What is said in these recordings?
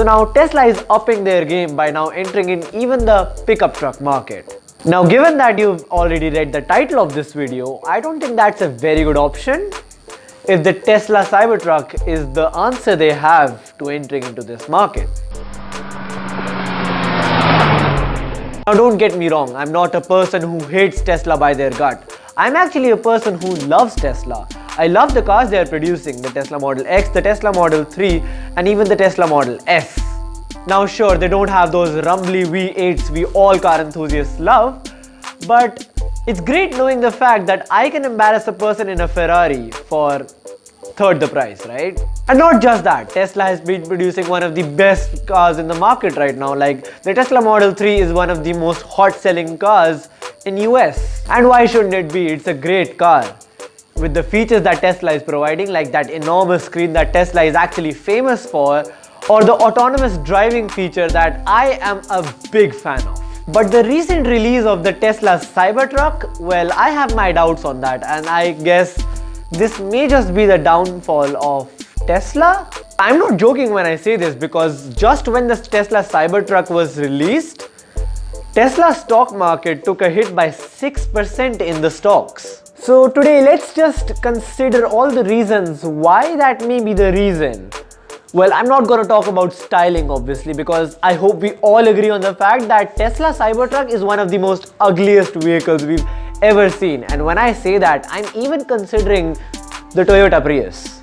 So now Tesla is upping their game by now entering in even the pickup truck market. Now given that you've already read the title of this video, I don't think that's a very good option if the Tesla Cybertruck is the answer they have to entering into this market. Now don't get me wrong, I'm not a person who hates Tesla by their gut. I'm actually a person who loves Tesla. I love the cars they are producing, the Tesla Model X, the Tesla Model 3 and even the Tesla Model S. Now sure, they don't have those rumbly V8s we all car enthusiasts love, but it's great knowing the fact that I can embarrass a person in a Ferrari for third the price, right? And not just that, Tesla has been producing one of the best cars in the market right now. Like the Tesla Model 3 is one of the most hot selling cars in US. And why shouldn't it be? It's a great car. With the features that Tesla is providing, like that enormous screen that Tesla is actually famous for, or the autonomous driving feature that I am a big fan of. But the recent release of the Tesla Cybertruck, well, I have my doubts on that, and I guess this may just be the downfall of Tesla. I'm not joking when I say this, because just when the Tesla Cybertruck was released, Tesla's stock market took a hit by 6% in the stocks. So today let's just consider all the reasons why that may be the reason. Well, I'm not going to talk about styling obviously, because I hope we all agree on the fact that Tesla Cybertruck is one of the most ugliest vehicles we've ever seen. And when I say that, I'm even considering the Toyota Prius.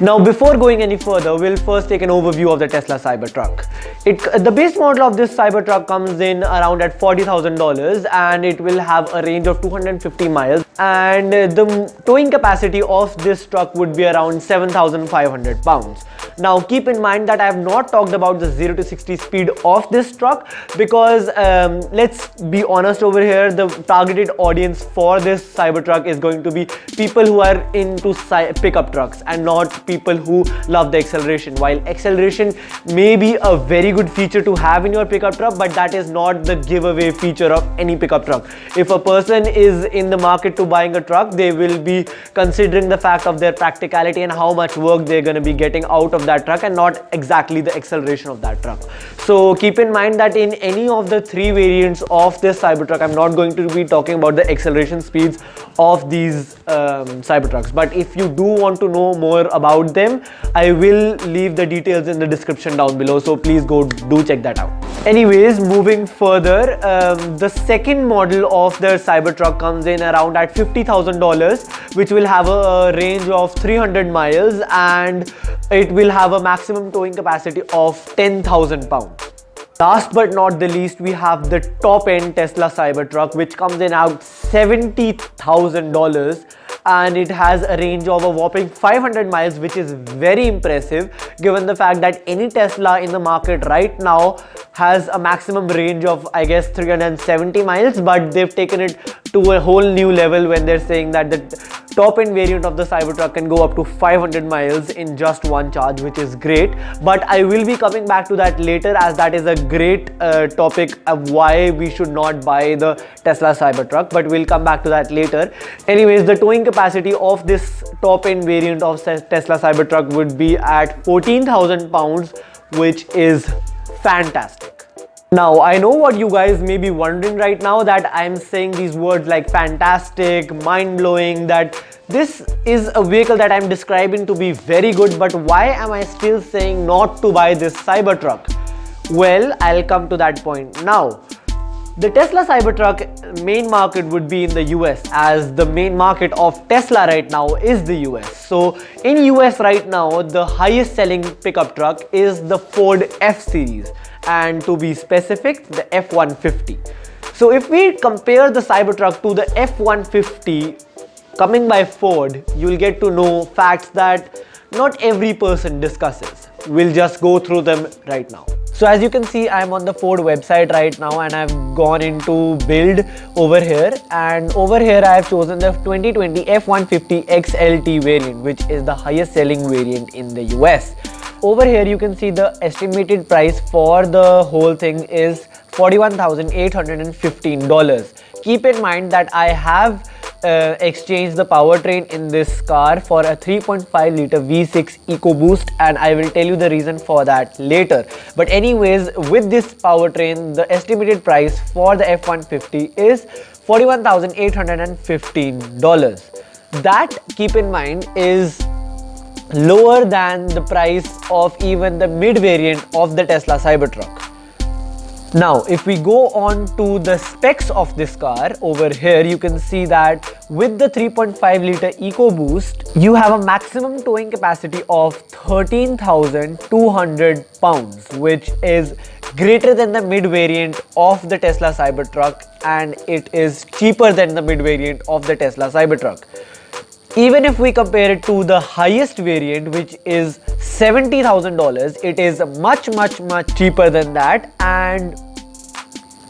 Now before going any further, we'll first take an overview of the Tesla Cybertruck. The base model of this Cybertruck comes in around at $40,000 and it will have a range of 250 miles, and the towing capacity of this truck would be around 7,500 pounds. Now keep in mind that I have not talked about the 0 to 60 speed of this truck, because let's be honest over here, the targeted audience for this Cybertruck is going to be people who are into pickup trucks and not people who love the acceleration. While acceleration may be a very good feature to have in your pickup truck, but that is not the giveaway feature of any pickup truck. If a person is in the market to buying a truck, they will be considering the fact of their practicality and how much work they're going to be getting out of that truck, and not exactly the acceleration of that truck. So keep in mind that in any of the three variants of this Cybertruck, I'm not going to be talking about the acceleration speeds of these Cybertrucks, but if you do want to know more about them, I will leave the details in the description down below, so please go do check that out. Anyways, moving further, the second model of the Cybertruck comes in around at $50,000, which will have a range of 300 miles and it will have a maximum towing capacity of 10,000 pounds. Last but not the least, we have the top-end Tesla Cybertruck, which comes in at $70,000 and it has a range of a whopping 500 miles, which is very impressive given the fact that any Tesla in the market right now has a maximum range of, I guess, 370 miles, but they've taken it to a whole new level when they're saying that the top-end variant of the Cybertruck can go up to 500 miles in just one charge, which is great. But I will be coming back to that later, as that is a great topic of why we should not buy the Tesla Cybertruck, but we'll come back to that later. Anyways, the towing capacity of this top-end variant of Tesla Cybertruck would be at 14,000 pounds, which is fantastic. Now, I know what you guys may be wondering right now, that I'm saying these words like fantastic, mind-blowing, that this is a vehicle that I'm describing to be very good, but why am I still saying not to buy this Cybertruck? Well, I'll come to that point now. The Tesla Cybertruck main market would be in the US, as the main market of Tesla right now is the US. So in US right now, the highest selling pickup truck is the Ford F-Series, and to be specific, the F-150. So if we compare the Cybertruck to the F-150 coming by Ford, you'll get to know facts that not every person discusses. We'll just go through them right now. So as you can see, I'm on the Ford website right now and I've gone into build over here, and over here I have chosen the 2020 F-150 XLT variant, which is the highest selling variant in the US. Over here you can see the estimated price for the whole thing is $41,815. Keep in mind that I have exchanged the powertrain in this car for a 3.5 liter V6 EcoBoost, and I will tell you the reason for that later. But anyways, with this powertrain, the estimated price for the F-150 is $41,815. That, keep in mind, is lower than the price of even the mid variant of the Tesla Cybertruck. Now, if we go on to the specs of this car, over here you can see that with the 3.5 liter EcoBoost, you have a maximum towing capacity of 13,200 pounds, which is greater than the mid variant of the Tesla Cybertruck, and it is cheaper than the mid variant of the Tesla Cybertruck. Even if we compare it to the highest variant, which is $70,000, it is much cheaper than that, and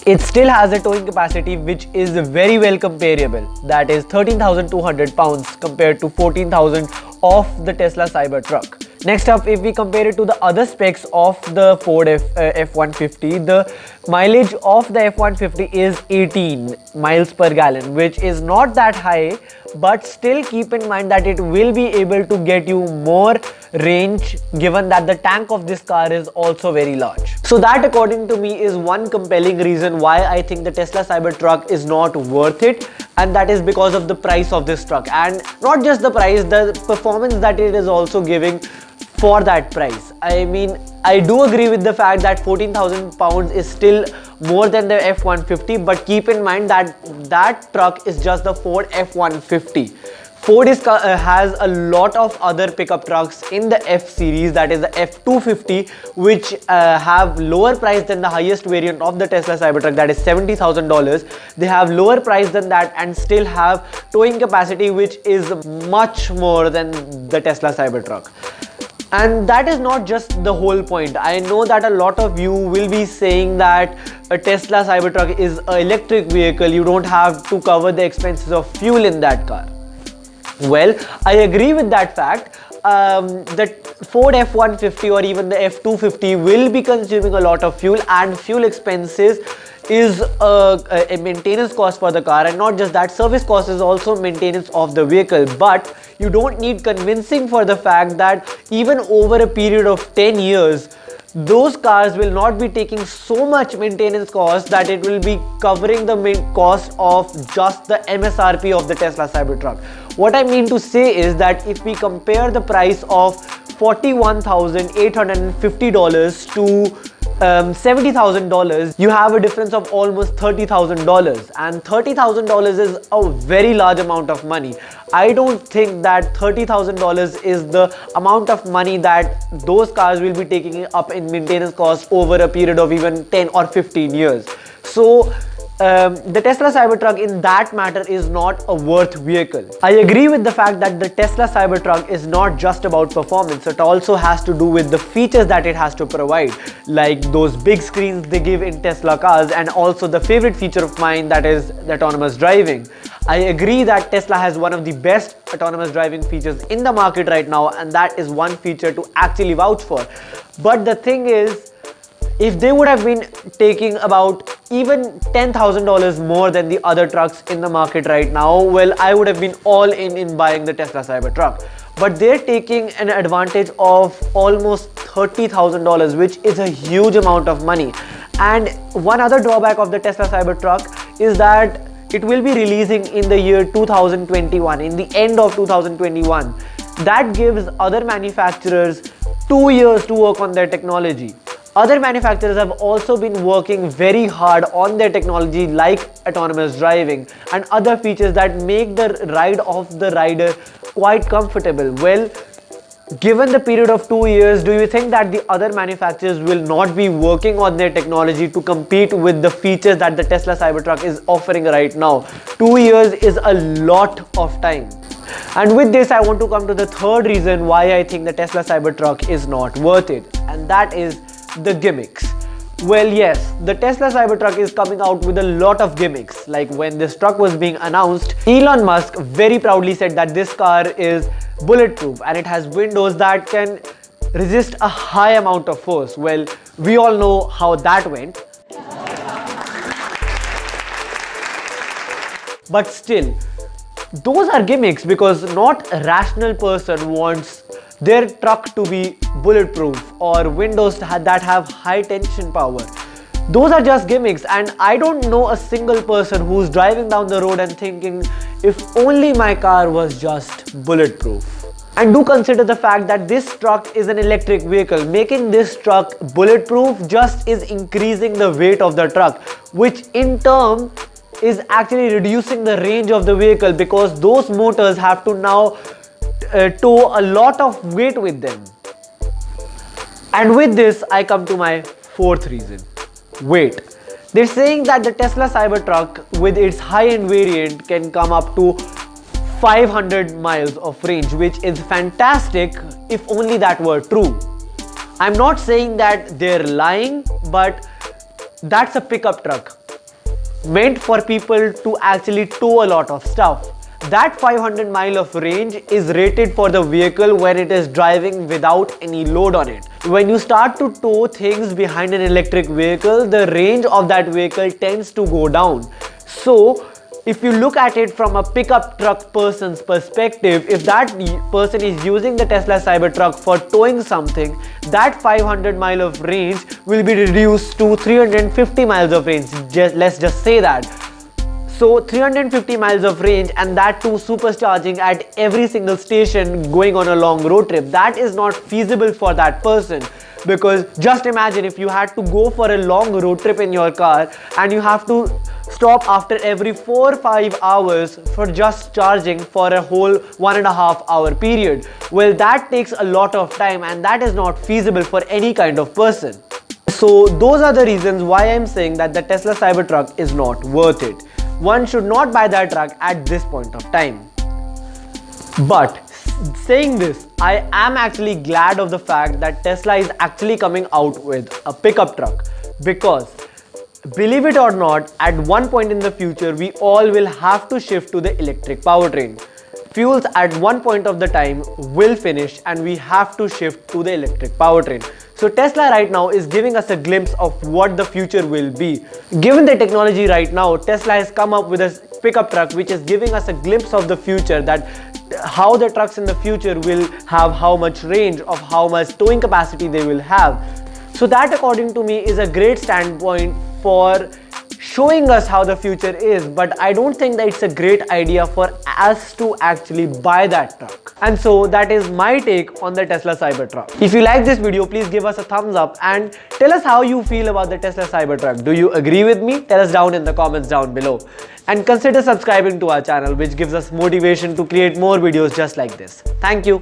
it still has a towing capacity which is very well comparable. That is 13,200 pounds compared to 14,000 of the Tesla Cybertruck. Next up, if we compare it to the other specs of the Ford F-150, the mileage of the F-150 is 18 miles per gallon, which is not that high, but still keep in mind that it will be able to get you more range, given that the tank of this car is also very large. So that, according to me, is one compelling reason why I think the Tesla Cybertruck is not worth it, and that is because of the price of this truck. And not just the price, the performance that it is also giving for that price. I mean, I do agree with the fact that 14,000 pounds is still more than the F-150, but keep in mind that that truck is just the Ford F-150. Ford has a lot of other pickup trucks in the F series, that is the F-250, which have lower price than the highest variant of the Tesla Cybertruck, that is $70,000. They have lower price than that and still have towing capacity which is much more than the Tesla Cybertruck. And that is not just the whole point. I know that a lot of you will be saying that a Tesla Cybertruck is an electric vehicle, you don't have to cover the expenses of fuel in that car. Well, I agree with that fact. The Ford F-150 or even the F-250 will be consuming a lot of fuel, and fuel expenses is a maintenance cost for the car, and not just that, service cost is also maintenance of the vehicle. But you don't need convincing for the fact that even over a period of 10 years, those cars will not be taking so much maintenance cost that it will be covering the cost of just the MSRP of the Tesla Cybertruck. What I mean to say is that if we compare the price of $41,850 to $70,000, you have a difference of almost $30,000, and $30,000 is a very large amount of money. I don't think that $30,000 is the amount of money that those cars will be taking up in maintenance costs over a period of even 10 or 15 years. So the Tesla Cybertruck in that matter is not a worth vehicle. I agree with the fact that the Tesla Cybertruck is not just about performance, it also has to do with the features that it has to provide, like those big screens they give in Tesla cars, and also the favorite feature of mine, that is the autonomous driving. I agree that Tesla has one of the best autonomous driving features in the market right now, and that is one feature to actually vouch for. But the thing is, if they would have been taking about even $10,000 more than the other trucks in the market right now, well, I would have been all in buying the Tesla Cybertruck. But they're taking an advantage of almost $30,000, which is a huge amount of money. And one other drawback of the Tesla Cybertruck is that it will be releasing in the year 2021, in the end of 2021. That gives other manufacturers 2 years to work on their technology. Other manufacturers have also been working very hard on their technology, like autonomous driving and other features that make the ride of the rider quite comfortable. Well, given the period of 2 years, do you think that the other manufacturers will not be working on their technology to compete with the features that the Tesla Cybertruck is offering right now? 2 years is a lot of time. And with this, I want to come to the third reason why I think the Tesla Cybertruck is not worth it, and that is the gimmicks. Well, yes, the Tesla Cybertruck is coming out with a lot of gimmicks. Like when this truck was being announced, Elon Musk very proudly said that this car is bulletproof and it has windows that can resist a high amount of force. Well, we all know how that went. But still, Those are gimmicks because not a rational person wants their truck to be bulletproof or windows that have high tension power. Those are just gimmicks, and I don't know a single person who's driving down the road and thinking, if only my car was just bulletproof. And do consider the fact that this truck is an electric vehicle. Making this truck bulletproof just is increasing the weight of the truck, which in turn is actually reducing the range of the vehicle because those motors have to now tow a lot of weight with them. And with this, I come to my fourth reason: weight. They're saying that the Tesla Cybertruck with its high-end variant can come up to 500 miles of range, which is fantastic if only that were true. I'm not saying that they're lying, but that's a pickup truck meant for people to actually tow a lot of stuff. That 500 mile of range is rated for the vehicle when it is driving without any load on it. When you start to tow things behind an electric vehicle, the range of that vehicle tends to go down. So if you look at it from a pickup truck person's perspective, if that person is using the Tesla Cybertruck for towing something, that 500 mile of range will be reduced to 350 miles of range. Let's just say that. So 350 miles of range, and that too supercharging at every single station going on a long road trip. That is not feasible for that person. Because just imagine if you had to go for a long road trip in your car and you have to stop after every 4 or 5 hours for just charging for a whole 1.5 hour period. Well, that takes a lot of time, and that is not feasible for any kind of person. So those are the reasons why I'm saying that the Tesla Cybertruck is not worth it. One should not buy that truck at this point of time. But saying this, I am actually glad of the fact that Tesla is actually coming out with a pickup truck, because believe it or not, at one point in the future we all will have to shift to the electric powertrain. Fuels at one point of the time will finish and we have to shift to the electric powertrain. So Tesla right now is giving us a glimpse of what the future will be. Given the technology right now, Tesla has come up with a pickup truck which is giving us a glimpse of the future, that how the trucks in the future will have how much range, of how much towing capacity they will have. So that, according to me, is a great standpoint for showing us how the future is, but I don't think that it's a great idea for us to actually buy that truck. And so that is my take on the Tesla Cybertruck. If you like this video, please give us a thumbs up and tell us how you feel about the Tesla Cybertruck. Do you agree with me? Tell us down in the comments down below. And consider subscribing to our channel, which gives us motivation to create more videos just like this. Thank you.